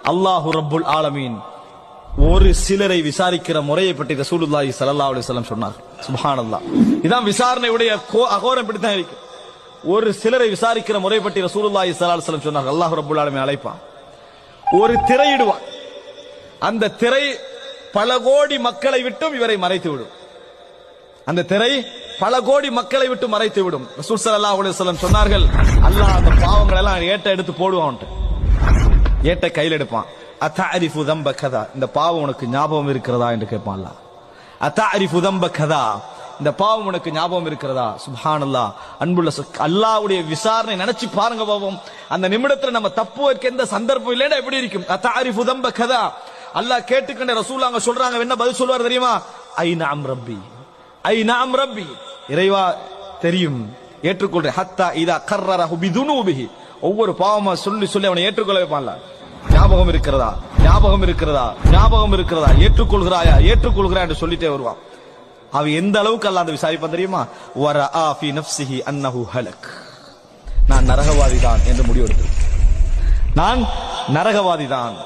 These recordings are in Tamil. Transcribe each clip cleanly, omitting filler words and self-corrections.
அல்லாஹு ரப்புல் ஆலமீன் ஒரு சிலரை விசாரிக்கிற முறையை பற்றி ரசூலுல்லாஹி ஸல்லல்லாஹு அலைஹி வஸல்லம் சொன்னார். சுப்ஹானல்லாஹ். இதான் விசாரணையுடைய அகோரம் இப்படித்தான் இருக்கு. ஒரு சிலரை விசாரிக்கிற முறை பற்றி ரசூலுல்லாஹி ஸல்லல்லாஹு அலைஹி வஸல்லம் சொன்னார். அல்லாஹ் ரப்புல் ஆலமீன் அழைப்பான், ஒரு திரையிடுவான். அந்த திரை பல கோடி மக்களை விட்டும் இவரை மறைத்து விடும். அந்த திரை பல கோடி மக்களை விட்டு மறைத்து விடும். ரசூல் ஸல்லல்லாஹு அலைஹி வஸல்லம் சொன்னார்கள், அல்லாஹ் அந்த பாவங்களை எல்லாம் ஏட்ட எடுத்து போடுவான். ஏட்ட கையில் எடுப்பான். அத்தஅரிஃபு தம்ப கதா, இந்த பாவம் உனக்கு ஞாபகம் இருக்கிறதா என்று கேட்பான் அல்லாஹ். அத்தஅரிஃபு தம்ப கதா, இந்த பாவம் உனக்கு ஞாபகம் இருக்கிறதா? சுப்ஹானல்லாஹ். அன்புள்ள அல்லாஹ்வுடைய விசாரணை நினைச்சு பாருங்க பாவம். அந்த நிமிடத்துல நம்ம தப்புவதற்கு எந்த சந்தர்ப்பம் இல்லைன்னா எப்படி இருக்கும்? அத்தஅரிஃபு தம்ப கதா, அல்லாஹ் கேட்டுக்கொண்ட ரசூல் அங்க சொல்றாங்க, என்ன பதில் சொல்வார் தெரியுமா? ஐ நஅம் ரப்பி, ஐ நஅம் ரப்பி, இறைவா தெரியும், ஏற்றுக்கொள்றேன். ஹத்தா இதா கர்ரரஹு பிதுனூபிஹி, ஒவ்வொரு பாவமா சொல்லி சொல்லி அவனை ஏற்றுக்கொள்ள வைப்பான்ல. ஞாபகம் இருக்கிறதா, ஞாபகம் இருக்கிறதா, ஞாபகம் இருக்கிறதா, ஏற்றுக்கொள்கிறாயா, ஏற்றுக்கொள்கிறாய் என்று சொல்லிட்டே வருவான். அவன் எந்த அளவுக்கு அல்லாஹ் அந்த விசாரிப்பான் தெரியுமா? வரஆ ஃபீ நஃப்ஸிஹி அன்னஹு ஹலக், நான் நரகவாதிதான் என்று முடிவெடுத்து, நான் நரகவாதிதான்,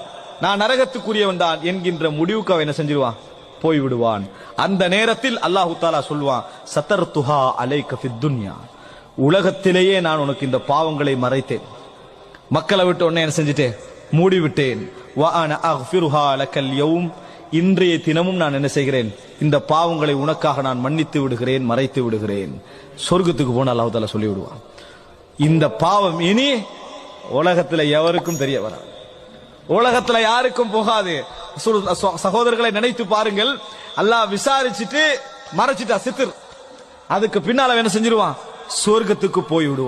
நான் நரகத்துக்குரியவன் தான் என்கின்ற முடிவுக்கு அவன் என்ன செஞ்சிருவான்? போய்விடுவான். அந்த நேரத்தில் அல்லாஹு தஆலா சொல்வான், சதர்துஹா அலைக ஃபித் துன்யா, உலகத்திலேயே நான் உனக்கு இந்த பாவங்களை மறைத்தேன், மக்களை விட்டு உன்னை என்ன செஞ்சிட்டேன்? மூடிவிட்டேன். வ அன அக்ஃபிருஹா லக்கல் யௌம், இன்றைய தினமும் நான் என்ன செய்கிறேன்? இந்த பாவங்களை உனக்காக நான் மன்னித்து விடுகிறேன், மறைத்து விடுகிறேன். சொர்க்கத்துக்கு போன அல்லாஹ் தஆலா சொல்லி விடுவான். இந்த பாவம் இனி உலகத்துல எவருக்கும் தெரிய வராது, உலகத்துல யாருக்கும் போகாது. சகோதரர்களை நினைத்து பாருங்கள், அல்லாஹ் விசாரிச்சுட்டு மறைச்சிட்டா சித்திர், அதுக்கு பின்னால என்ன செஞ்சிருவான்? சொர்க்கத்துக்கு போய் விடுவான்.